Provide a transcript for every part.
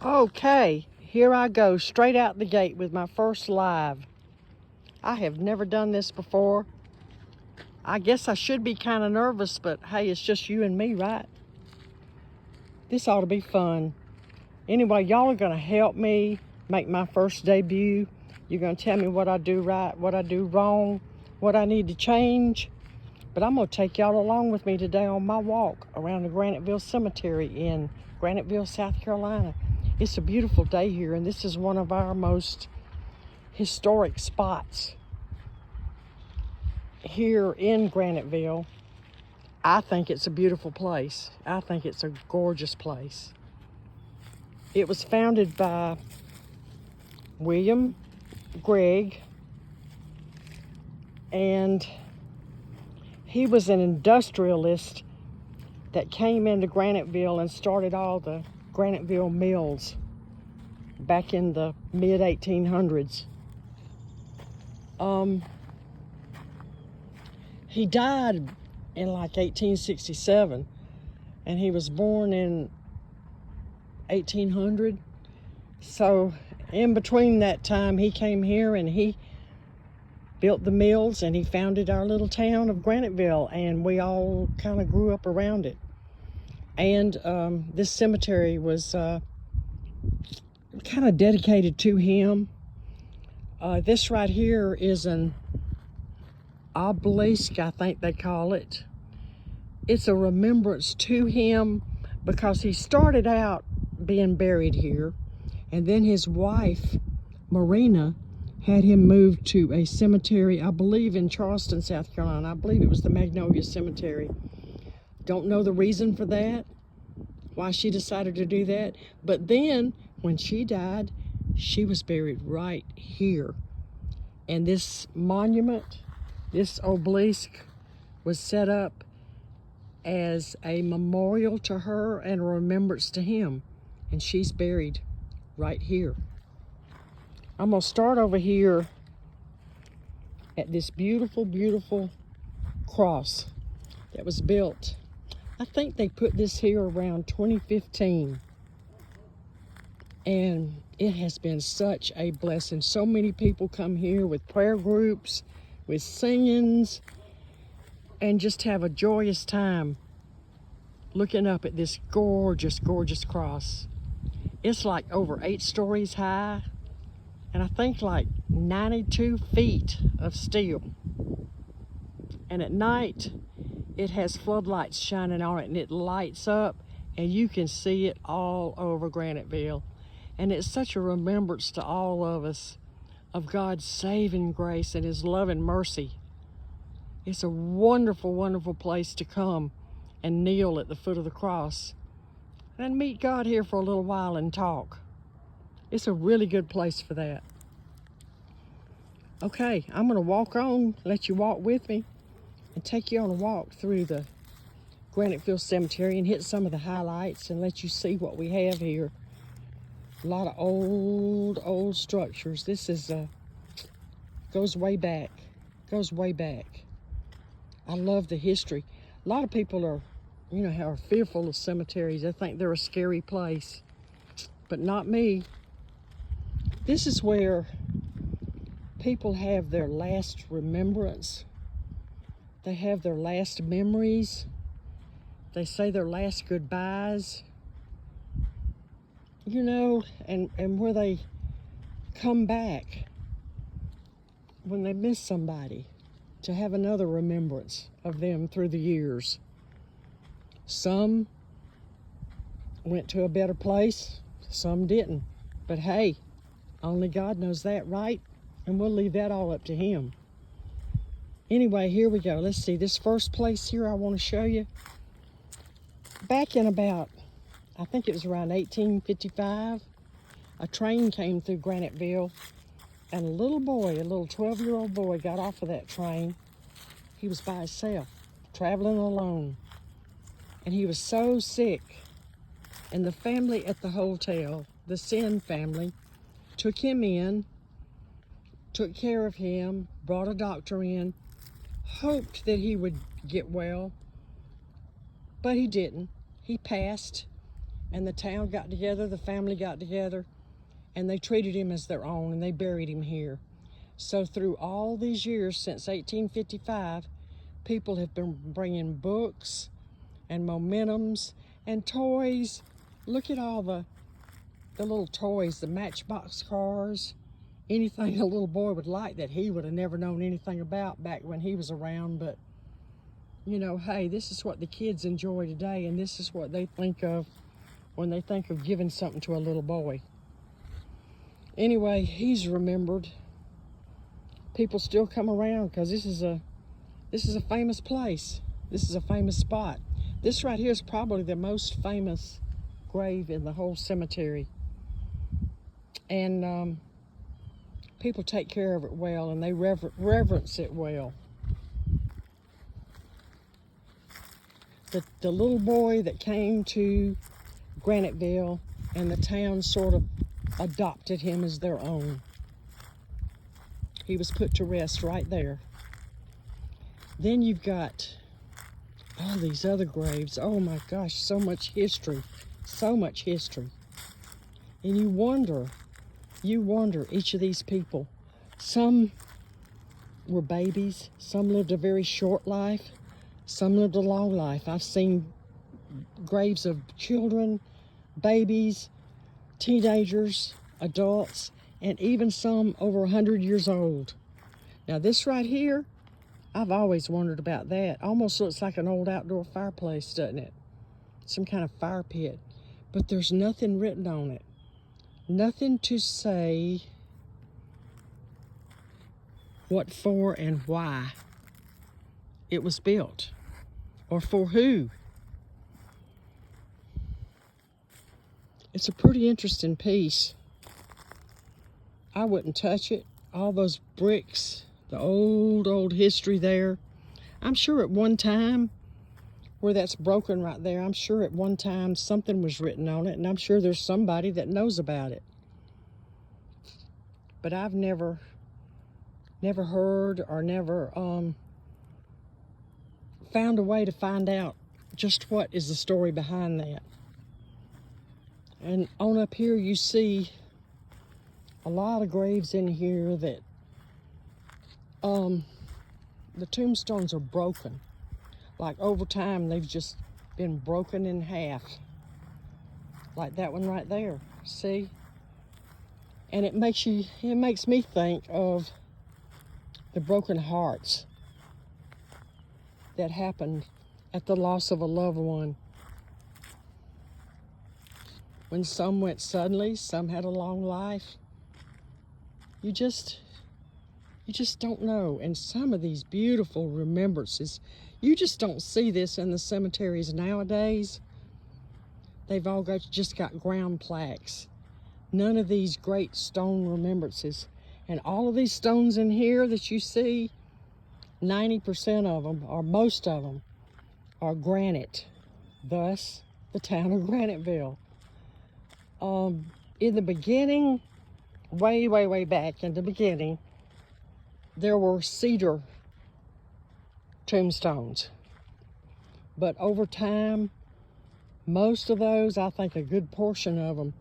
Okay, here I go, straight out the gate with my first live. I have never done this before. I guess I should be kind of nervous, but hey, it's just you and me, right? This ought to be fun. Anyway, y'all are gonna help me make my first debut. You're gonna tell me what I do right, what I do wrong, what I need to change. But I'm gonna take y'all along with me today on my walk around the Graniteville Cemetery in Graniteville, South Carolina. It's a beautiful day here, and this is one of our most historic spots here in Graniteville. I think it's a beautiful place. I think it's a gorgeous place. It was founded by William Gregg, and he was an industrialist that came into Graniteville and started all the Graniteville mills back in the mid-1800s. He died in like 1867, and he was born in 1800. So in between that time, he came here and he built the mills, and he founded our little town of Graniteville, and we all kind of grew up around it. And this cemetery was kind of dedicated to him. This right here is an obelisk, I think they call it. It's a remembrance to him because he started out being buried here, and then his wife, Marina, had him moved to a cemetery, I believe in Charleston, South Carolina. I believe it was the Magnolia Cemetery. Don't know the reason for that, why she decided to do that. But then when she died, she was buried right here. And this monument, this obelisk, was set up as a memorial to her and a remembrance to him. And she's buried right here. I'm gonna start over here at this beautiful, beautiful cross that was built. I think they put this here around 2015. And it has been such a blessing. So many people come here with prayer groups, with singings, and just have a joyous time looking up at this gorgeous, gorgeous cross. It's like over 8 stories high, and I think like 92 feet of steel. And at night, it has floodlights shining on it, and it lights up, and you can see it all over Graniteville. And it's such a remembrance to all of us of God's saving grace and his love and mercy. It's a wonderful, wonderful place to come and kneel at the foot of the cross and meet God here for a little while and talk. It's a really good place for that. Okay, I'm gonna walk on, let you walk with me, and take you on a walk through the Graniteville Cemetery and hit some of the highlights and let you see what we have here. A lot of old structures. This is goes way back. I love the history. A lot of people are, are fearful of cemeteries. They think they're a scary place, but not me. This is where people have their last remembrance. They have their last memories. They say their last goodbyes. And where they come back when they miss somebody to have another remembrance of them through the years. Some went to a better place, some didn't. But hey, only God knows that, right? And we'll leave that all up to him. Anyway, here we go. Let's see, this first place here I want to show you. Back in about, I think it was around 1855, a train came through Graniteville, and a little 12-year-old boy got off of that train. He was by himself, traveling alone, and he was so sick. And the family at the hotel, the Sin family, took him in, took care of him, brought a doctor in, hoped that he would get well, but he didn't. He passed. And the town got together, the family got together, and they treated him as their own, and they buried him here. So through all these years, since 1855, people have been bringing books and mementos and toys. Look at all the little toys, the Matchbox cars, anything a little boy would like that he would have never known anything about back when he was around. But, you know, hey, this is what the kids enjoy today, and this is what they think of when they think of giving something to a little boy. Anyway, he's remembered. People still come around because this is a famous place. This is a famous spot. This right here is probably the most famous grave in the whole cemetery. And people take care of it well, and they reverence it well. The little boy that came to Graniteville, and the town sort of adopted him as their own. He was put to rest right there. Then you've got all these other graves. Oh my gosh, so much history. So much history. And you wonder, each of these people, some were babies, some lived a very short life, some lived a long life. I've seen graves of children, babies, teenagers, adults, and even some over 100 years old. Now this right here, I've always wondered about that. Almost looks like an old outdoor fireplace, doesn't it? Some kind of fire pit. But there's nothing written on it. Nothing to say what for and why it was built, or for who. It's a pretty interesting piece. I wouldn't touch it. All those bricks, the old history there. I'm sure at one time, where that's broken right there, I'm sure at one time something was written on it, and I'm sure there's somebody that knows about it. But I've never heard or never found a way to find out just what is the story behind that. And on up here you see a lot of graves in here that the tombstones are broken. Like over time they've just been broken in half. Like that one right there, see? And it makes me think of the broken hearts that happened at the loss of a loved one. When some went suddenly, some had a long life. You just don't know. And some of these beautiful remembrances, you just don't see this in the cemeteries nowadays. They've all just got ground plaques. None of these great stone remembrances. And all of these stones in here that you see, 90% of them, or most of them, are granite. Thus, the town of Graniteville. In the beginning, way back in the beginning, there were cedar tombstones. But over time, most of those, I think a good portion of them,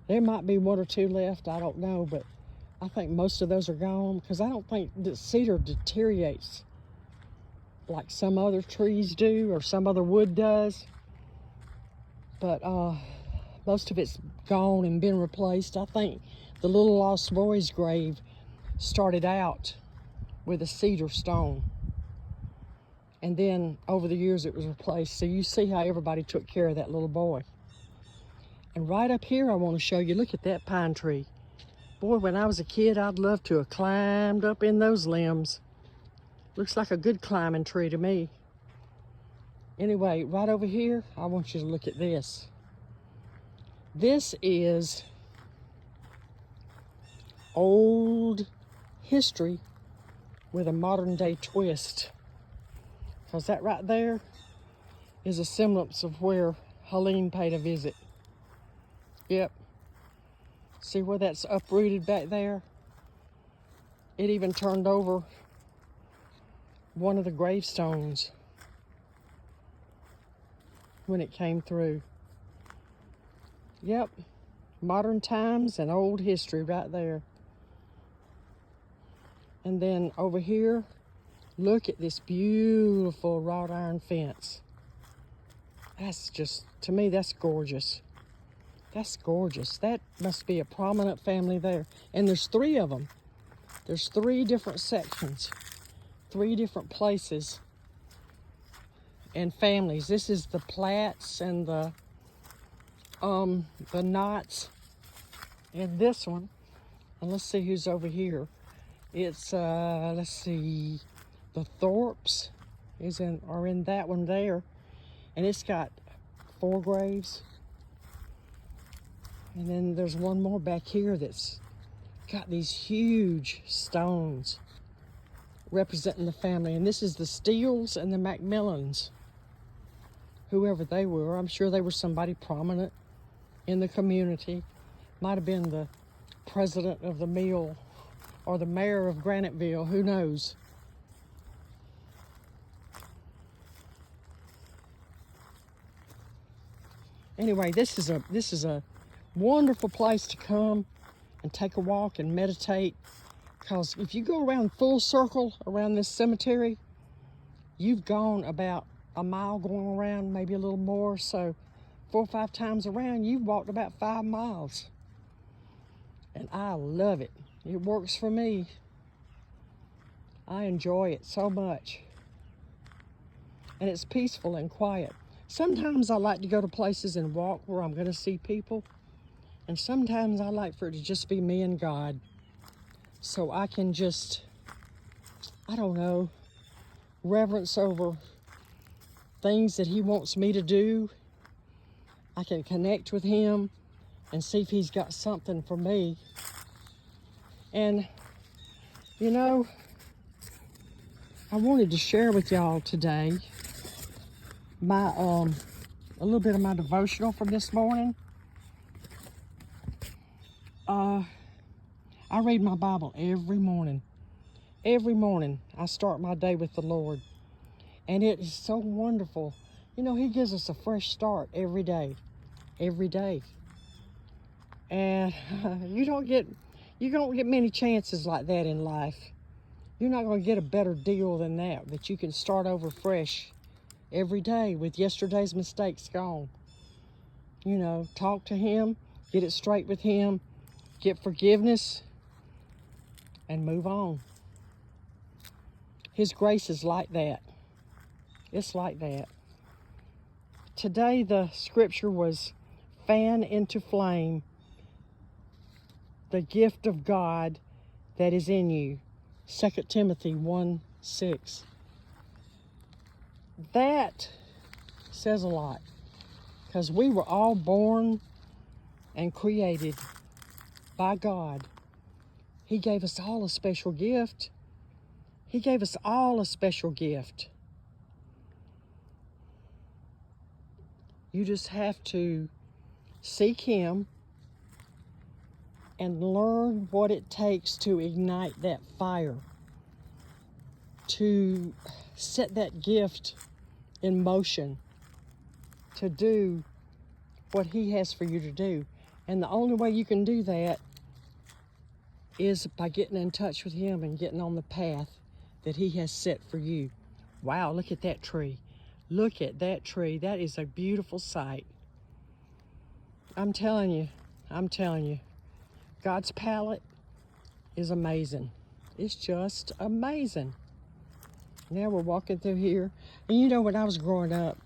there might be one or two left, I don't know, but I think most of those are gone, because I don't think that cedar deteriorates like some other trees do or some other wood does. But most of it's gone and been replaced. I think the little lost boy's grave started out with a cedar stone, and then over the years it was replaced. So you see how everybody took care of that little boy. And right up here I want to show you, look at that pine tree. Boy, when I was a kid, I'd love to have climbed up in those limbs. Looks like a good climbing tree to me. Anyway, right over here, I want you to look at this. This is old history with a modern day twist. Because that right there is a semblance of where Helene paid a visit. Yep. See where that's uprooted back there? It even turned over one of the gravestones when it came through. Yep, modern times and old history right there. And then over here, look at this beautiful wrought iron fence. That's just, to me, that's gorgeous. That's gorgeous. That must be a prominent family there. And there's 3 of them. There's 3 different sections, 3 different places and families. This is the Platts and the Knotts, and this one. And let's see who's over here. It's let's see, the Thorpes are in that one there, and it's got 4 graves. And then there's one more back here that's got these huge stones representing the family. And this is the Steeles and the Macmillans. Whoever they were, I'm sure they were somebody prominent in the community. Might have been the president of the mill or the mayor of Graniteville, who knows. Anyway, this is a wonderful place to come and take a walk and meditate, because if you go around full circle around this cemetery, you've gone about a mile going around, maybe a little more. So 4 or 5 times around, you've walked about 5 miles. And I love it. It works for me. I enjoy it so much. And it's peaceful and quiet. Sometimes I like to go to places and walk where I'm going to see people. And sometimes I like for it to just be me and God. So I can just, I don't know, reverence over things that He wants me to do. I can connect with Him and see if He's got something for me. And, you know, I wanted to share with y'all today my, a little bit of my devotional from this morning. I read my Bible every morning. Every morning I start my day with the Lord. And it is so wonderful. You know, He gives us a fresh start every day. Every day. And you don't get many chances like that in life. You're not going to get a better deal than that you can start over fresh every day with yesterday's mistakes gone. You know, talk to Him, get it straight with Him, get forgiveness, and move on. His grace is like that. It's like that. Today the scripture was fan into flame the gift of God that is in you. 2 Timothy 1:6. That says a lot, because we were all born and created by God. He gave us all a special gift. He gave us all a special gift. You just have to seek Him and learn what it takes to ignite that fire, to set that gift in motion, to do what He has for you to do. And the only way you can do that is by getting in touch with Him and getting on the path that He has set for you. Wow, look at that tree. Look at that tree. That is a beautiful sight. I'm telling you, God's palette is amazing. It's just amazing. Now we're walking through here. And you know, when I was growing up,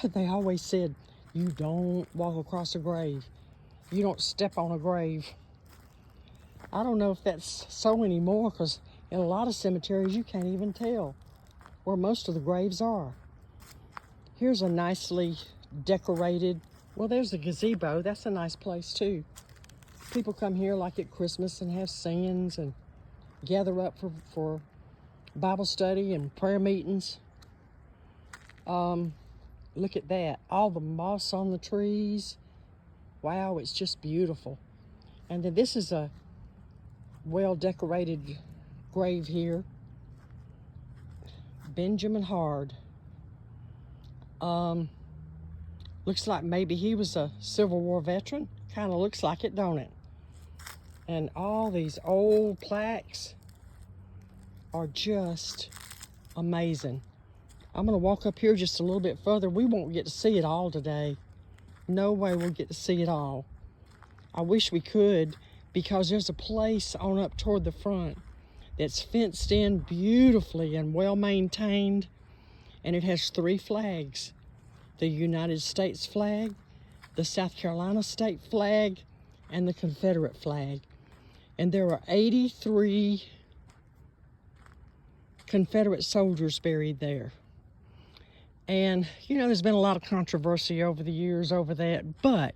they always said, you don't walk across a grave. You don't step on a grave. I don't know if that's so anymore, because in a lot of cemeteries, you can't even tell where most of the graves are. Here's a nicely decorated, well, there's a gazebo. That's a nice place too. People come here like at Christmas and have singings and gather up for Bible study and prayer meetings. Look at that. All the moss on the trees. Wow, it's just beautiful. And then this is a well-decorated grave here. Benjamin Hard. Looks like maybe he was a Civil War veteran. Kind of looks like it, don't it? And all these old plaques are just amazing. I'm gonna walk up here just a little bit further. We won't get to see it all today. No way we'll get to see it all. I wish we could, because there's a place on up toward the front that's fenced in beautifully and well maintained, and it has 3 flags: the United States flag, the South Carolina state flag, and the Confederate flag. And there are 83 Confederate soldiers buried there. And, you know, there's been a lot of controversy over the years over that, but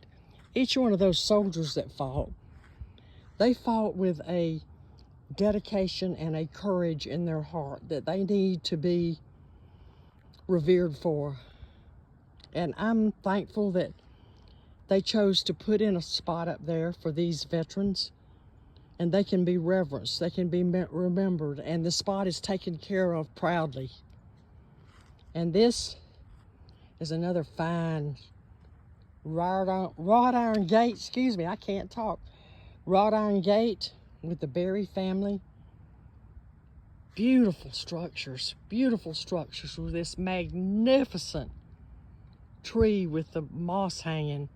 each one of those soldiers that fought, they fought with a dedication and a courage in their heart that they need to be revered for. And I'm thankful that they chose to put in a spot up there for these veterans, and they can be reverenced, they can be remembered, and the spot is taken care of proudly. And this is another fine wrought iron gate, excuse me, I can't talk. Wrought iron gate with the Berry family. Beautiful structures with this magnificent tree with the moss hanging.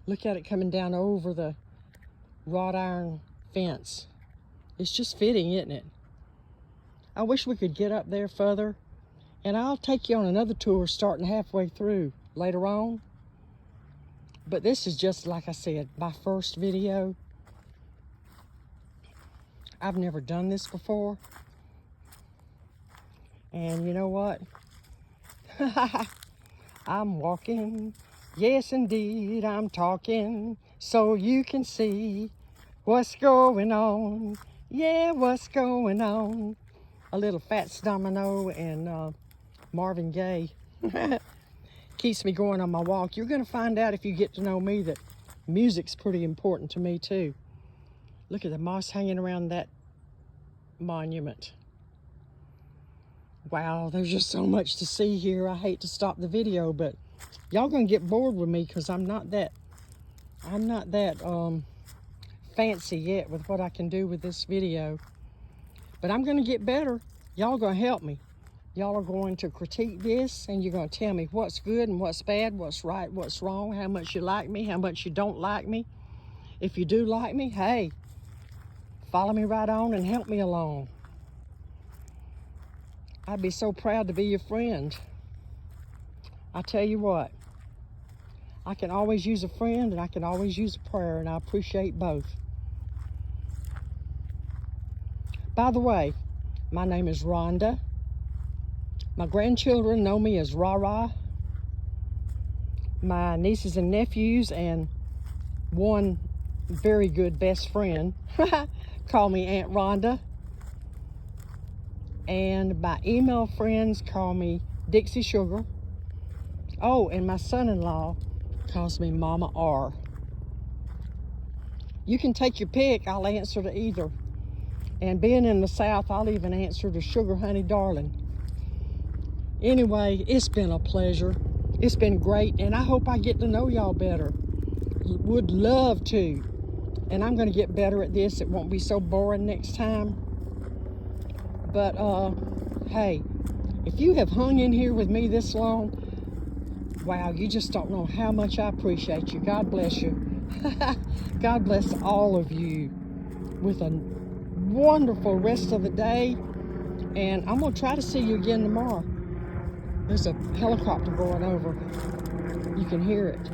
Look at it coming down over the wrought iron fence. It's just fitting, isn't it? I wish we could get up there further, and I'll take you on another tour starting halfway through later on. But this is just, like I said, my first video. I've never done this before. And you know what? I'm walking, yes indeed, I'm talking, so you can see what's going on. Yeah, what's going on. A little Fats Domino and Marvin Gaye keeps me going on my walk. You're going to find out if you get to know me that music's pretty important to me too. Look at the moss hanging around that monument. Wow, there's just so much to see here. I hate to stop the video, but y'all gonna get bored with me because I'm not that fancy yet with what I can do with this video. But I'm gonna get better. Y'all gonna help me. Y'all are going to critique this, and you're gonna tell me what's good and what's bad, what's right, what's wrong, how much you like me, how much you don't like me. If you do like me, hey, follow me right on and help me along. I'd be so proud to be your friend. I tell you what, I can always use a friend and I can always use a prayer, and I appreciate both. By the way, my name is Rhonda. My grandchildren know me as Rara. My nieces and nephews and one very good best friend call me Aunt Rhonda. And my email friends call me Dixie Sugar. Oh, and my son-in-law calls me Mama R. You can take your pick. I'll answer to either. And being in the South, I'll even answer to Sugar Honey Darling. Anyway, it's been a pleasure. It's been great, and I hope I get to know y'all better. Would love to. And I'm going to get better at this. It won't be so boring next time. But, hey, if you have hung in here with me this long, wow, you just don't know how much I appreciate you. God bless you. God bless all of you with a wonderful rest of the day. And I'm going to try to see you again tomorrow. There's a helicopter going over. You can hear it.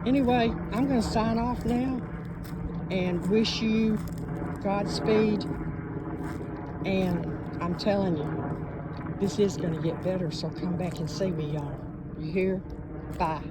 Anyway, I'm going to sign off now and wish you Godspeed. And I'm telling you, this is going to get better, so come back and see me, y'all. You hear? Bye.